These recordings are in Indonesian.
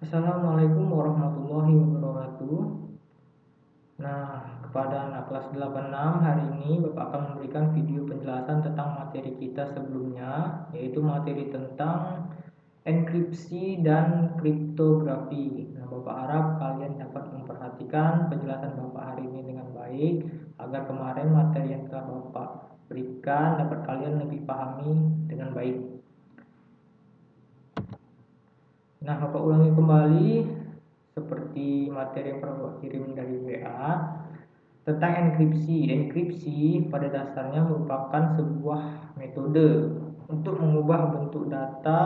Assalamualaikum warahmatullahi wabarakatuh. Kepada anak kelas 86 hari ini Bapak akan memberikan video penjelasan tentang materi kita sebelumnya, yaitu materi tentang enkripsi dan kriptografi. Bapak harap kalian dapat memperhatikan penjelasan Bapak hari ini dengan baik, agar kemarin materi yang telah Bapak berikan dapat kalian lebih pahami dengan baik. Bapak ulangi kembali seperti materi yang pernah Bapak kirim dari WA tentang enkripsi. Enkripsi pada dasarnya merupakan sebuah metode untuk mengubah bentuk data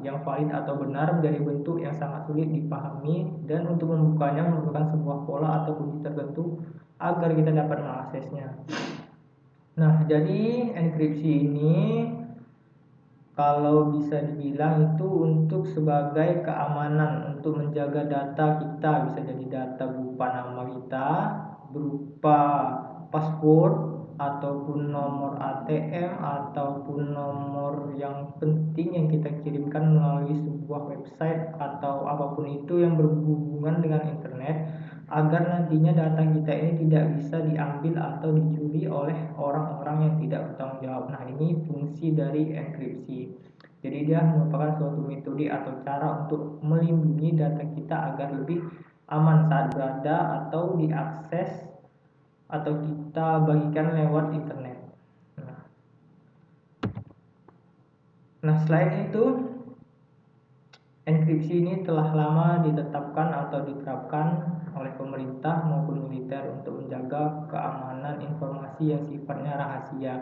yang valid atau benar menjadi bentuk yang sangat sulit dipahami, dan untuk membukanya merupakan sebuah pola atau kunci tertentu agar kita dapat mengaksesnya. Jadi enkripsi ini kalau bisa dibilang itu untuk sebagai keamanan, untuk menjaga data kita, bisa jadi data berupa nama kita, berupa password, ataupun nomor ATM, ataupun nomor yang penting yang kita kirimkan melalui sebuah website atau apapun itu yang berhubungan dengan internet, agar nantinya data kita ini tidak bisa diambil atau dicuri oleh orang-orang yang tidak bertanggung jawab. Ini fungsi dari enkripsi. Jadi dia merupakan suatu metode atau cara untuk melindungi data kita agar lebih aman saat berada atau diakses atau kita bagikan lewat internet. Selain itu, enkripsi ini telah lama ditetapkan atau diterapkan oleh pemerintah maupun militer untuk menjaga keamanan informasi yang sifatnya rahasia.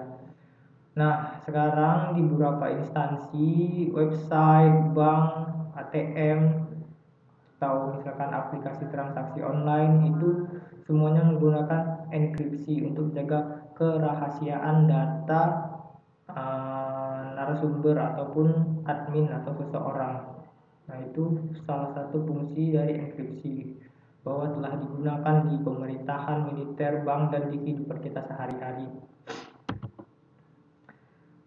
Sekarang di beberapa instansi, website, bank, ATM, atau misalkan aplikasi transaksi online itu semuanya menggunakan enkripsi untuk menjaga kerahasiaan data narasumber ataupun admin atau seseorang. Itu salah satu fungsi dari enkripsi, bahwa telah digunakan di pemerintahan, militer, bank, dan di kehidupan kita sehari-hari.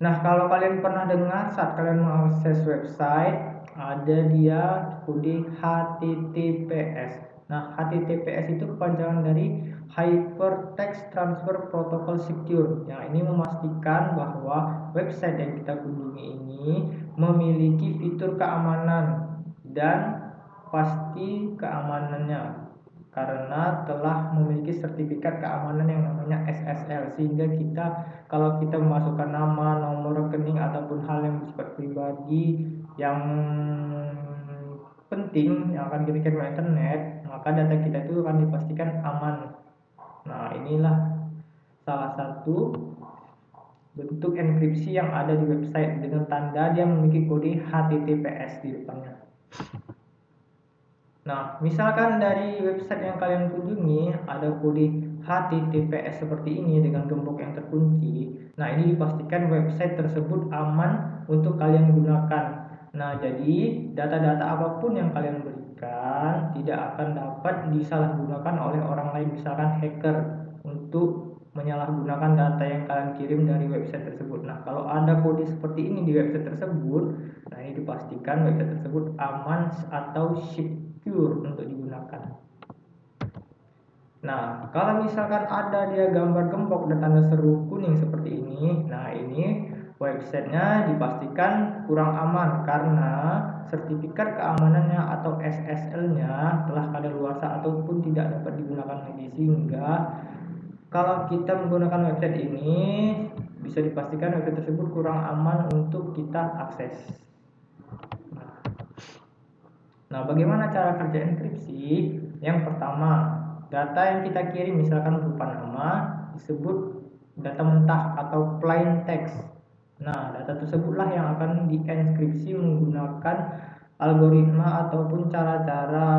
Kalau kalian pernah dengar saat kalian mengakses website, ada dia kode HTTPS. HTTPS itu kepanjangan dari Hypertext Transfer Protocol Secure. Yang ini memastikan bahwa website yang kita kunjungi ini memiliki fitur keamanan dan pasti keamanannya, karena telah memiliki sertifikat keamanan yang namanya SSL, sehingga kalau kita memasukkan nama, nomor rekening, ataupun hal yang bersifat pribadi yang penting yang akan kita kirim ke internet, maka data kita itu akan dipastikan aman. Inilah salah satu bentuk enkripsi yang ada di website dengan tanda dia memiliki kode HTTPS di depannya. Misalkan dari website yang kalian kunjungi ada kode HTTPS seperti ini dengan gembok yang terkunci. Ini dipastikan website tersebut aman untuk kalian gunakan. Jadi data-data apapun yang kalian berikan tidak akan dapat disalahgunakan oleh orang lain, misalkan hacker, untuk menyalahgunakan data yang kalian kirim dari website tersebut. Kalau ada kode seperti ini di website tersebut, ini dipastikan website tersebut aman atau secure untuk digunakan. Kalau misalkan ada dia gambar gembok dan tanda seru kuning seperti ini, ini websitenya dipastikan kurang aman karena sertifikat keamanannya atau SSL-nya telah kadaluarsa ataupun tidak dapat digunakan lagi, sehingga kalau kita menggunakan website ini bisa dipastikan website tersebut kurang aman untuk kita akses. Bagaimana cara kerja enkripsi? Yang pertama, data yang kita kirim misalkan berupa nama disebut data mentah atau plain text. Data tersebutlah yang akan dienkripsi menggunakan algoritma ataupun cara-cara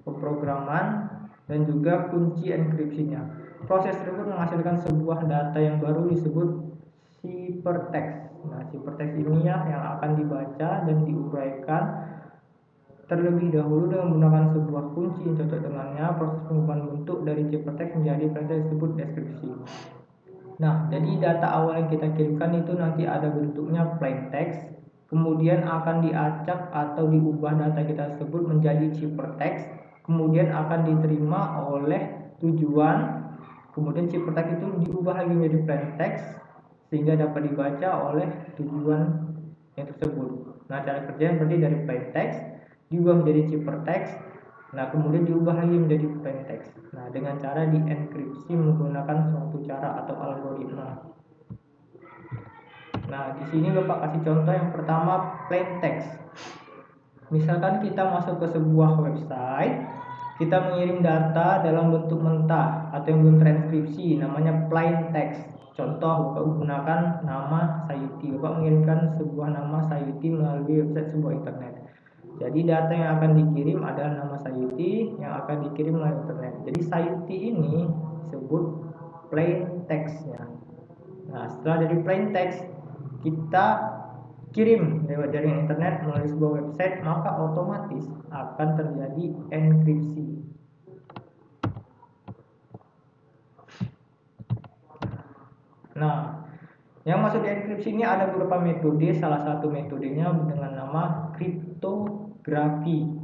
pemrograman dan juga kunci enkripsinya. Proses tersebut menghasilkan sebuah data yang baru disebut ciphertext. Ciphertext ini yang akan dibaca dan diuraikan terlebih dahulu dengan menggunakan sebuah kunci yang cocok dengannya. Proses pengubahan bentuk dari ciphertext menjadi plain text disebut deskripsi. Jadi data awal yang kita kirimkan itu nanti ada bentuknya plain text, kemudian akan diacak atau diubah data kita tersebut menjadi ciphertext, kemudian akan diterima oleh tujuan, kemudian ciphertext itu diubah lagi menjadi plaintext sehingga dapat dibaca oleh tujuan yang tersebut. Nah, cara kerjanya berarti dari plaintext diubah menjadi ciphertext, nah kemudian diubah lagi menjadi plaintext. Nah, dengan cara dienkripsi menggunakan suatu cara atau algoritma. Nah, di sini Bapak kasih contoh yang pertama, plaintext. Misalkan kita masuk ke sebuah website, kita mengirim data dalam bentuk mentah atau yang belum transkripsi, namanya plaintext. Contoh, Bapak gunakan nama Sayuti. Bapak mengirimkan sebuah nama Sayuti melalui website sebuah internet. Jadi data yang akan dikirim adalah nama Sayuti yang akan dikirim melalui internet. Jadi Sayuti ini disebut plaintextnya. Nah, setelah dari plaintext kita kirim lewat jaringan internet melalui sebuah website, maka otomatis akan terjadi enkripsi. Nah, yang masuk di enkripsi ini ada beberapa metode, salah satu metodenya dengan nama kriptografi.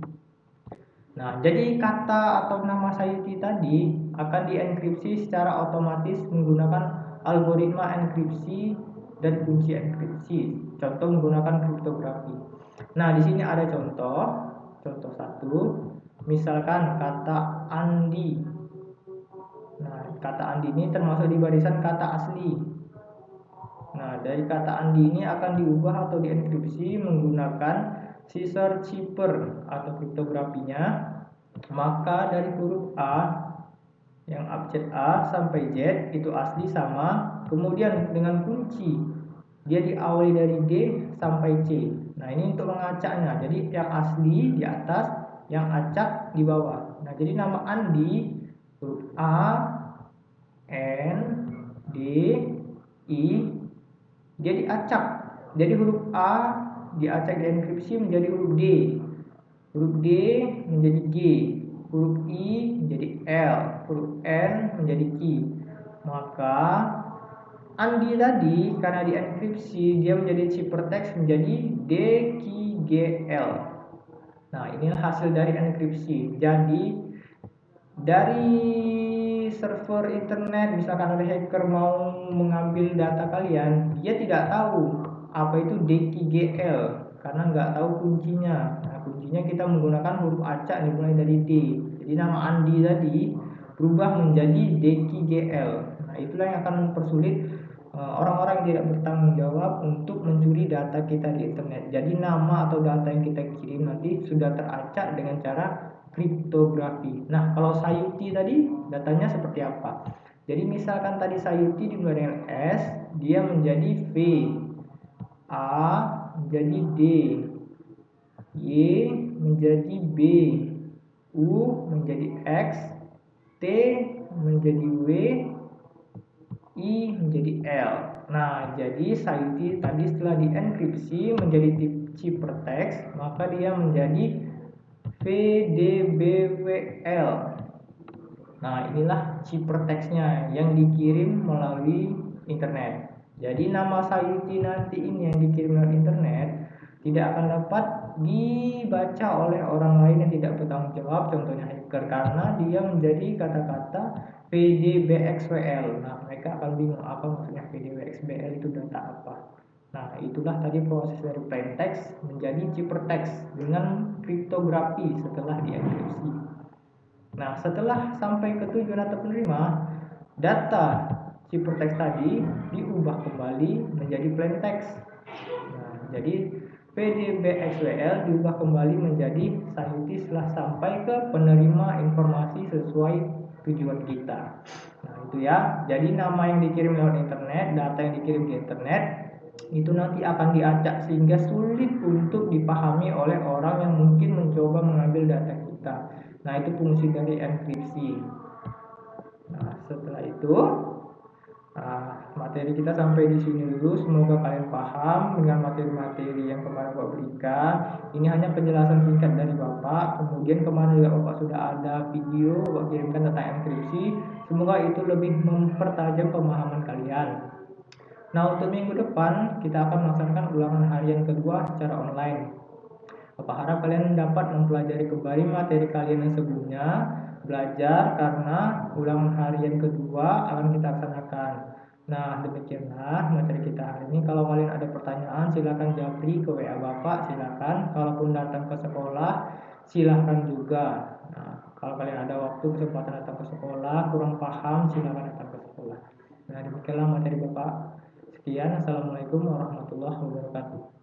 Nah, jadi kata atau nama Sayuti tadi akan dienkripsi secara otomatis menggunakan algoritma enkripsi dan kunci enkripsi. Contoh menggunakan kriptografi. Nah, di sini ada contoh satu. Misalkan kata Andi. Nah, kata Andi ini termasuk di barisan kata asli. Nah, dari kata Andi ini akan diubah atau dienkripsi menggunakan Caesar cipher atau kriptografinya. Maka dari huruf A yang abjad A sampai Z itu asli sama, kemudian dengan kunci dia diawali dari D sampai C. Nah, ini untuk mengacaknya. Jadi yang asli di atas, yang acak di bawah. Nah, jadi nama Andi huruf A, N, D, I dia diacak. Jadi huruf A diacak dienkripsi menjadi huruf D. Huruf D menjadi G, huruf I menjadi L, huruf N menjadi Q. Maka Andi tadi karena dienkripsi dia menjadi ciphertext menjadi DQGL. Nah, inilah hasil dari enkripsi. Jadi dari server internet, misalkan ada hacker mau mengambil data kalian, dia tidak tahu apa itu DQGL karena nggak tahu kuncinya. Nah, kuncinya kita menggunakan huruf acak dimulai dari D. Jadi nama Andi tadi berubah menjadi DQGL. Nah, itulah yang akan mempersulit orang-orang yang tidak bertanggung jawab untuk mencuri data kita di internet. Jadi nama atau data yang kita kirim nanti sudah teracak dengan cara kriptografi. Nah, kalau Sayuti tadi datanya seperti apa? Jadi misalkan tadi Sayuti dimulai dengan S, dia menjadi V, A menjadi D, Y menjadi B, U menjadi X, T menjadi W, I menjadi L. Nah, jadi Sayuti tadi setelah dienkripsi menjadi ciphertext, maka dia menjadi VDBWL. Nah, inilah ciphertextnya yang dikirim melalui internet. Jadi nama Sayuti nanti ini yang dikirim melalui internet tidak akan dapat dibaca oleh orang lain yang tidak bertanggung jawab, contohnya hacker, karena dia menjadi kata-kata VDBXWL. Nah, mereka akan bingung apa maksudnya VDBXWL, itu data apa. Nah, itulah tadi proses dari plaintext menjadi ciphertext dengan kriptografi setelah dienkripsi. Nah, setelah sampai ke tujuan atau penerima, data ciphertext tadi diubah kembali menjadi plaintext. Nah, jadi PDBXWL diubah kembali menjadi Sayuti setelah sampai ke penerima informasi sesuai tujuan kita. Nah, itu ya. Jadi nama yang dikirim lewat internet, data yang dikirim di internet itu nanti akan diacak sehingga sulit untuk dipahami oleh orang yang mungkin mencoba mengambil data kita. Nah, itu fungsi dari enkripsi. Nah, setelah itu materi kita sampai di sini dulu. Semoga kalian paham dengan materi-materi yang kemarin Bapak berikan. Ini hanya penjelasan singkat dari Bapak. Kemudian kemarin juga Bapak sudah ada video Bapak kirimkan tentang enkripsi. Semoga itu lebih mempertajam pemahaman kalian. Nah, untuk minggu depan kita akan melaksanakan ulangan harian kedua secara online. Apa harap kalian dapat mempelajari kembali materi kalian yang sebelumnya, belajar karena ulangan harian kedua akan kita laksanakan. Nah, demikianlah materi kita hari ini. Kalau kalian ada pertanyaan, silakan japri ke WA Bapak, silakan. Kalaupun datang ke sekolah, silakan juga. Nah, kalau kalian ada waktu kesempatan datang ke sekolah, kurang paham, silakan datang ke sekolah. Nah, demikianlah materi Bapak. Sekian, Assalamualaikum warahmatullahi wabarakatuh.